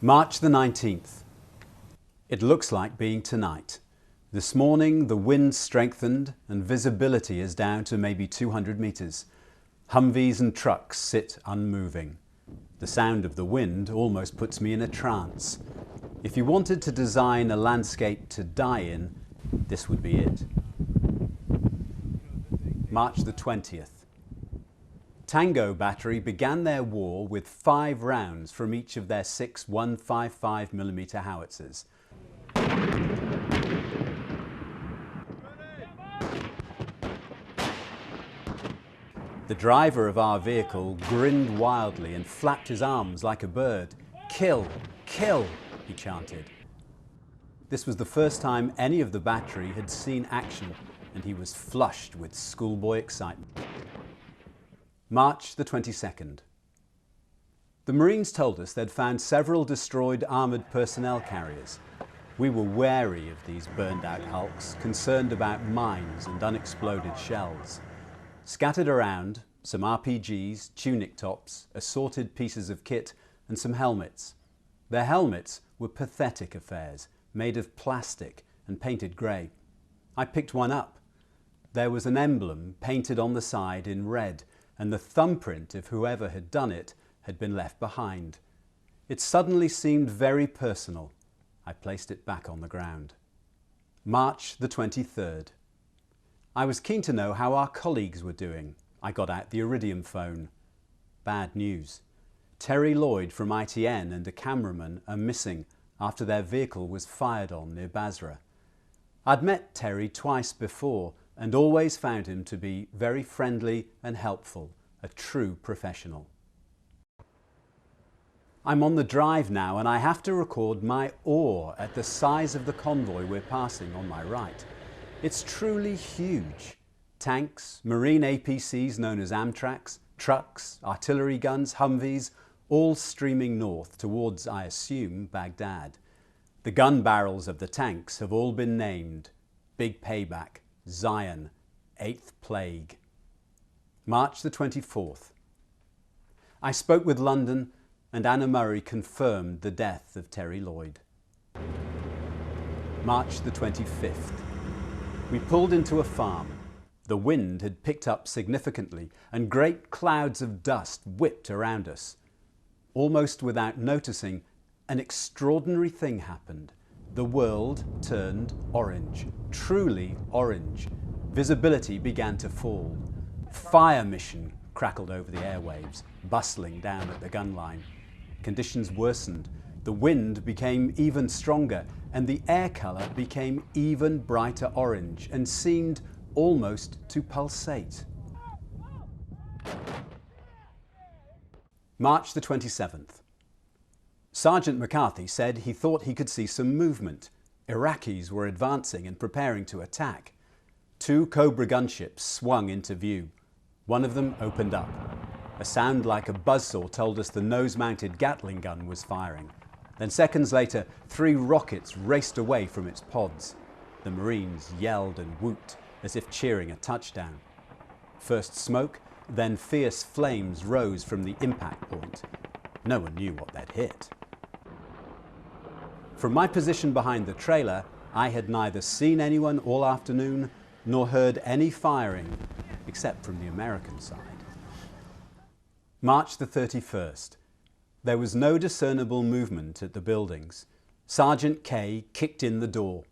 March the 19th. It looks like being tonight. This morning the wind strengthened and visibility is down to maybe 200 metres. Humvees and trucks sit unmoving. The sound of the wind almost puts me in a trance. If you wanted to design a landscape to die in, this would be it. March the 20th. Tango Battery began their war with 5 rounds from each of their 6 155mm howitzers. The driver of our vehicle grinned wildly and flapped his arms like a bird. "Kill! Kill!" he chanted. This was the first time any of the battery had seen action, and he was flushed with schoolboy excitement. March the 22nd. The Marines told us they'd found several destroyed armoured personnel carriers. We were wary of these burned-out hulks, concerned about mines and unexploded shells. Scattered around, some RPGs, tunic tops, assorted pieces of kit and some helmets. Their helmets were pathetic affairs, made of plastic and painted grey. I picked one up. There was an emblem painted on the side in red, and the thumbprint of whoever had done it had been left behind. It suddenly seemed very personal. I placed it back on the ground. March the 23rd. I was keen to know how our colleagues were doing. I got out the Iridium phone. Bad news. Terry Lloyd from ITN and a cameraman are missing after their vehicle was fired on near Basra. I'd met Terry twice before and always found him to be very friendly and helpful, a true professional. I'm on the drive now and I have to record my awe at the size of the convoy we're passing on my right. It's truly huge. Tanks, Marine APCs known as Amtraks, trucks, artillery guns, Humvees, all streaming north towards, I assume, Baghdad. The gun barrels of the tanks have all been named. Big Payback, Zion, 8th Plague. March the 24th. I spoke with London and Anna Murray confirmed the death of Terry Lloyd. March the 25th. We pulled into a farm. The wind had picked up significantly and great clouds of dust whipped around us. Almost without noticing, an extraordinary thing happened. The world turned orange, truly orange. Visibility began to fall. Fire mission crackled over the airwaves, bustling down at the gun line. Conditions worsened. The wind became even stronger and the air colour became even brighter orange and seemed almost to pulsate. March the 27th. Sergeant McCarthy said he thought he could see some movement. Iraqis were advancing and preparing to attack. 2 Cobra gunships swung into view. One of them opened up. A sound like a buzzsaw told us the nose-mounted Gatling gun was firing. Then seconds later, 3 rockets raced away from its pods. The Marines yelled and whooped as if cheering a touchdown. First smoke, then fierce flames rose from the impact point. No one knew what they'd hit. From my position behind the trailer, I had neither seen anyone all afternoon nor heard any firing, except from the American side. March the 31st. There was no discernible movement at the buildings. Sergeant K kicked in the door.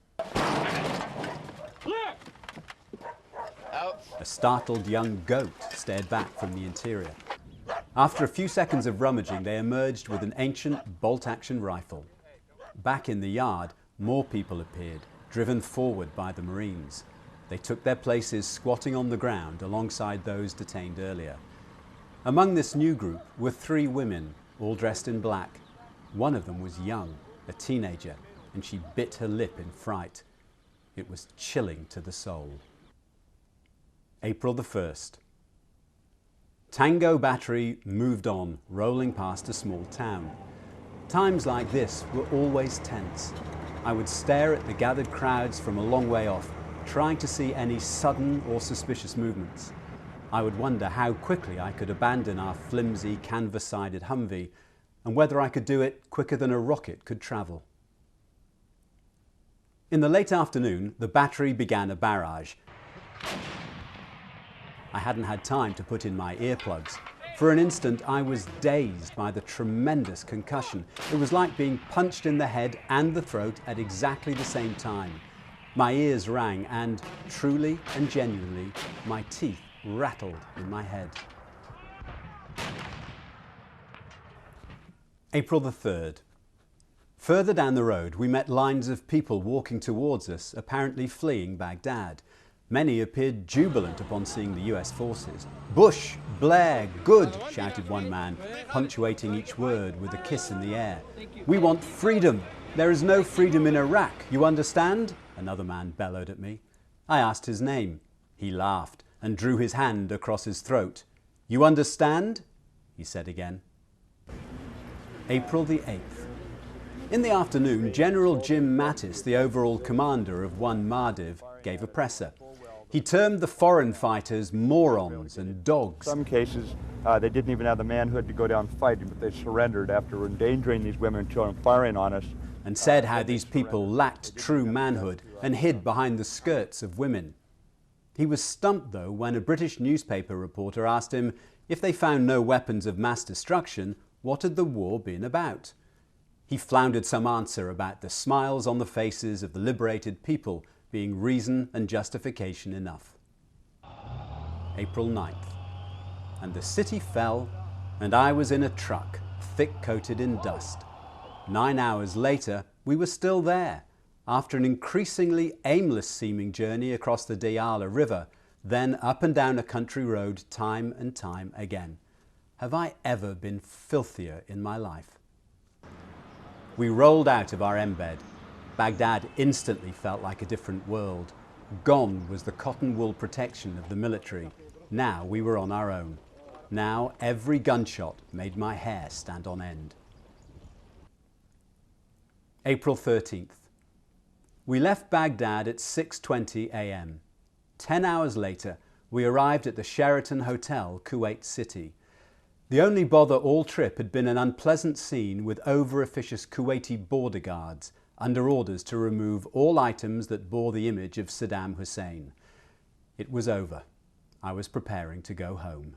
A startled young goat stared back from the interior. After a few seconds of rummaging, they emerged with an ancient bolt-action rifle. Back in the yard, more people appeared, driven forward by the Marines. They took their places squatting on the ground alongside those detained earlier. Among this new group were 3 women, all dressed in black. One of them was young, a teenager, and she bit her lip in fright. It was chilling to the soul. April the 1st. Tango Battery moved on, rolling past a small town. Times like this were always tense. I would stare at the gathered crowds from a long way off, trying to see any sudden or suspicious movements. I would wonder how quickly I could abandon our flimsy, canvas-sided Humvee and whether I could do it quicker than a rocket could travel. In the late afternoon, the battery began a barrage. I hadn't had time to put in my earplugs. For an instant, I was dazed by the tremendous concussion. It was like being punched in the head and the throat at exactly the same time. My ears rang and, truly and genuinely, my teeth rattled in my head. April the 3rd. Further down the road, we met lines of people walking towards us, apparently fleeing Baghdad. Many appeared jubilant upon seeing the US forces. "Bush, Blair, good," shouted one man, punctuating each word with a kiss in the air. "We want freedom. There is no freedom in Iraq, you understand?" Another man bellowed at me. I asked his name. He laughed and drew his hand across his throat. "You understand?" he said again. April the 8th. In the afternoon, General Jim Mattis, the overall commander of 1 Maldiv, gave a presser. He termed the foreign fighters morons and dogs. In some cases, they didn't even have the manhood to go down fighting, but they surrendered after endangering these women and children, firing on us. And said how these people lacked true manhood and hid behind the skirts of women. He was stumped, though, when a British newspaper reporter asked him if they found no weapons of mass destruction, what had the war been about? He floundered some answer about the smiles on the faces of the liberated people being reason and justification enough. April 9th. And the city fell, and I was in a truck, thick-coated in dust. 9 hours later, we were still there, after an increasingly aimless-seeming journey across the Diyala River, then up and down a country road time and time again. Have I ever been filthier in my life? We rolled out of our embed. Baghdad instantly felt like a different world. Gone was the cotton wool protection of the military. Now we were on our own. Now every gunshot made my hair stand on end. April 13th. We left Baghdad at 6:20 a.m. 10 hours later, we arrived at the Sheraton Hotel, Kuwait City. The only bother all trip had been an unpleasant scene with over-officious Kuwaiti border guards under orders to remove all items that bore the image of Saddam Hussein. It was over. I was preparing to go home.